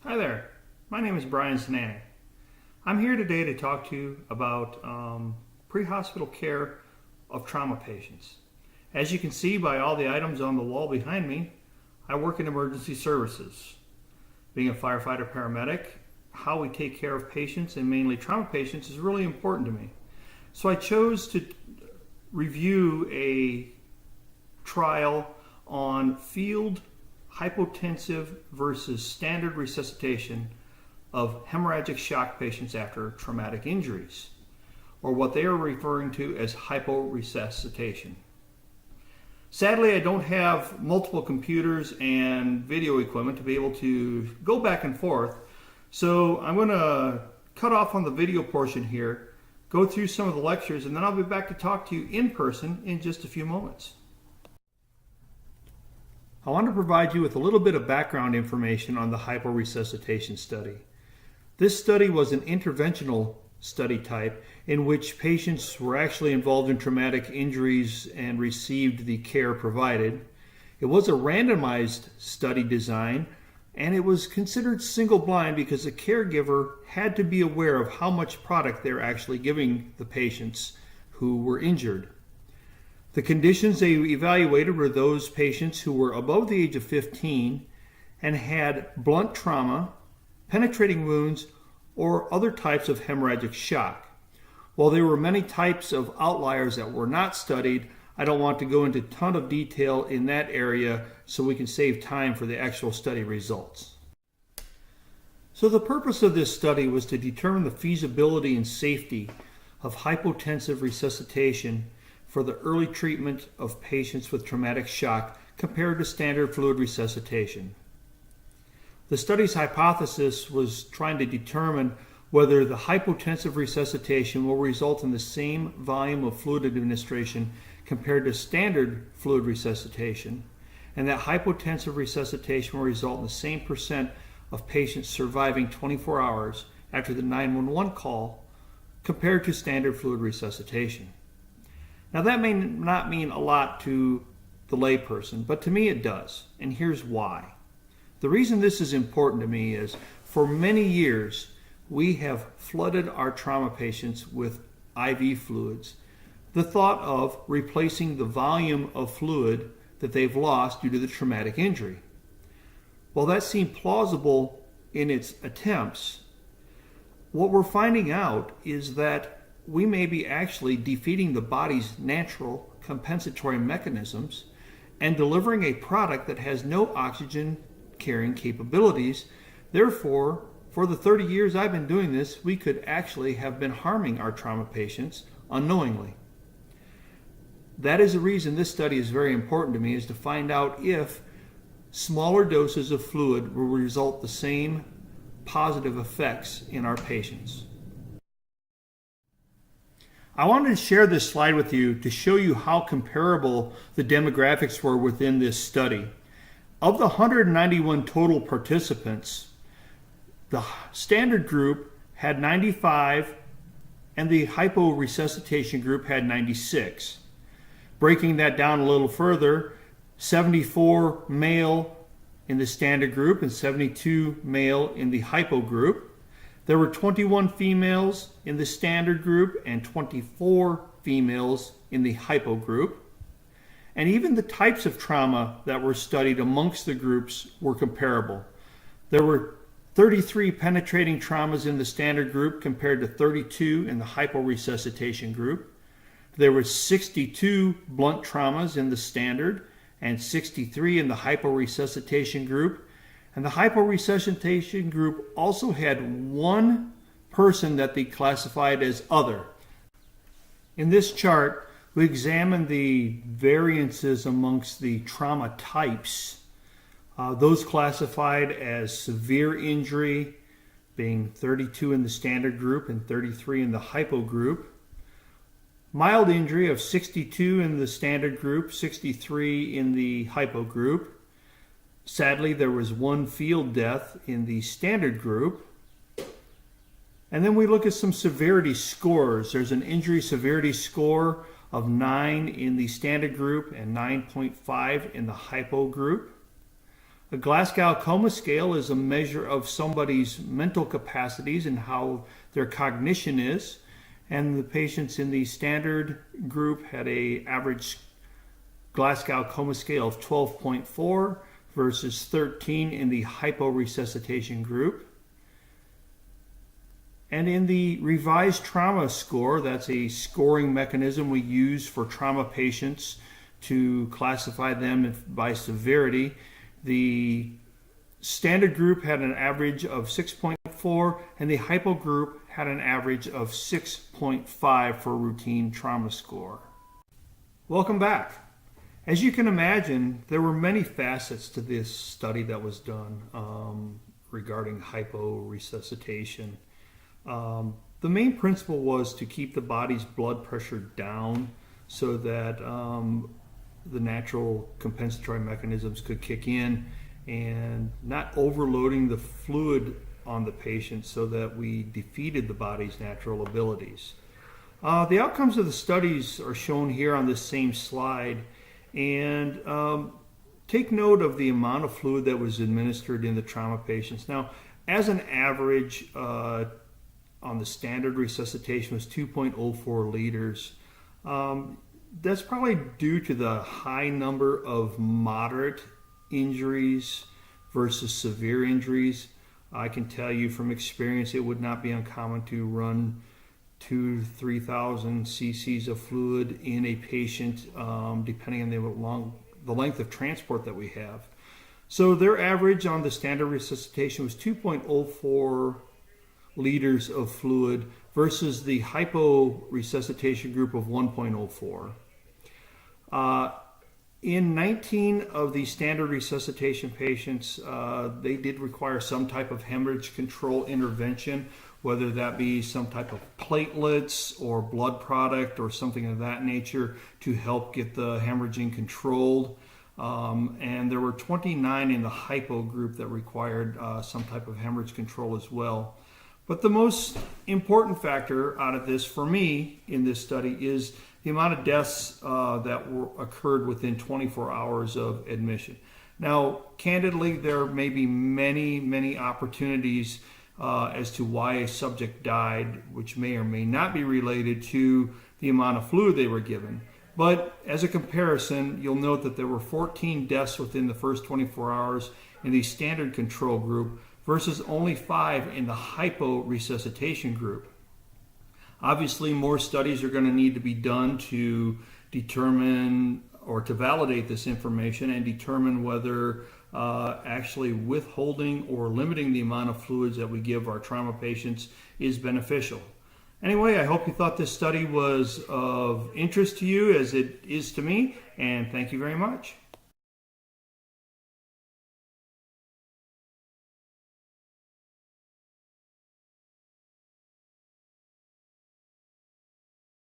Hi there, my name is Brian Sinani. I'm here today to talk to you about pre-hospital care of trauma patients. As you can see by all the items on the wall behind me, I work in emergency services. Being a firefighter paramedic, how we take care of patients and mainly trauma patients is really important to me. So I chose to review a trial on field hypotensive versus standard resuscitation of hemorrhagic shock patients after traumatic injuries, or what they are referring to as hyporesuscitation. Sadly, I don't have multiple computers and video equipment to be able to go back and forth, so I'm going to cut off on the video portion here, go through some of the lectures, and then I'll be back to talk to you in person in just a few moments. I want to provide you with a little bit of background information on the hyporesuscitation study. This study was an interventional study type in which patients were actually involved in traumatic injuries and received the care provided. It was a randomized study design, and it was considered single blind because the caregiver had to be aware of how much product they're actually giving the patients who were injured. The conditions they evaluated were those patients who were above the age of 15 and had blunt trauma, penetrating wounds, or other types of hemorrhagic shock. While there were many types of outliers that were not studied, I don't want to go into a ton of detail in that area so we can save time for the actual study results. So the purpose of this study was to determine the feasibility and safety of hypotensive resuscitation for the early treatment of patients with traumatic shock compared to standard fluid resuscitation. The study's hypothesis was trying to determine whether the hypotensive resuscitation will result in the same volume of fluid administration compared to standard fluid resuscitation, and that hypotensive resuscitation will result in the same percent of patients surviving 24 hours after the 911 call compared to standard fluid resuscitation. Now that may not mean a lot to the layperson, but to me it does, and here's why. The reason this is important to me is for many years we have flooded our trauma patients with IV fluids. The thought of replacing the volume of fluid that they've lost due to the traumatic injury. While that seemed plausible in its attempts, what we're finding out is that we may be actually defeating the body's natural compensatory mechanisms and delivering a product that has no oxygen carrying capabilities. Therefore, for the 30 years I've been doing this, we could actually have been harming our trauma patients unknowingly. That is the reason this study is very important to me, is to find out if smaller doses of fluid will result the same positive effects in our patients. I wanted to share this slide with you to show you how comparable the demographics were within this study. Of the 191 total participants, the standard group had 95 and the hyporesuscitation group had 96. Breaking that down a little further, 74 male in the standard group and 72 male in the hypo group. There were 21 females in the standard group and 24 females in the hypo group. And even the types of trauma that were studied amongst the groups were comparable. There were 33 penetrating traumas in the standard group compared to 32 in the hyporesuscitation group. There were 62 blunt traumas in the standard and 63 in the hyporesuscitation group. And the hyporesuscitation group also had one person that they classified as other. In this chart, we examine the variances amongst the trauma types. Those classified as severe injury, being 32 in the standard group and 33 in the hypo group. Mild injury of 62 in the standard group, 63 in the hypo group. Sadly, there was one field death in the standard group. And then we look at some severity scores. There's an injury severity score of 9 in the standard group and 9.5 in the hypo group. A Glasgow Coma Scale is a measure of somebody's mental capacities and how their cognition is. And the patients in the standard group had an average Glasgow Coma Scale of 12.4 versus 13 in the hyporesuscitation group. And in the revised trauma score, that's a scoring mechanism we use for trauma patients to classify them by severity. The standard group had an average of 6.4, and the hypo group had an average of 6.5 for routine trauma score. Welcome back. As you can imagine, there were many facets to this study that was done regarding hyporesuscitation. The main principle was to keep the body's blood pressure down so that the natural compensatory mechanisms could kick in, and not overloading the fluid on the patient so that we defeated the body's natural abilities. The outcomes of the studies are shown here on this same slide, and take note of the amount of fluid that was administered in the trauma patients. Now, as an average, on the standard resuscitation was 2.04 liters. That's probably due to the high number of moderate injuries versus severe injuries. I can tell you from experience it would not be uncommon to run 2,000 to 3,000 cc's of fluid in a patient, depending on the length of transport that we have. So their average on the standard resuscitation was 2.04 liters of fluid versus the hyporesuscitation group of 1.04. In 19 of the standard resuscitation patients, they did require some type of hemorrhage control intervention, whether that be some type of platelets or blood product or something of that nature to help get the hemorrhaging controlled. And there were 29 in the hypo group that required some type of hemorrhage control as well. But the most important factor out of this for me in this study is the amount of deaths that occurred within 24 hours of admission. Now, candidly, there may be many opportunities as to why a subject died, which may or may not be related to the amount of fluid they were given. But as a comparison, you'll note that there were 14 deaths within the first 24 hours in the standard control group versus only 5 in the hyporesuscitation group. Obviously, more studies are going to need to be done to determine or to validate this information and determine whether actually withholding or limiting the amount of fluids that we give our trauma patients is beneficial. Anyway, I hope you thought this study was of interest to you as it is to me, and thank you very much.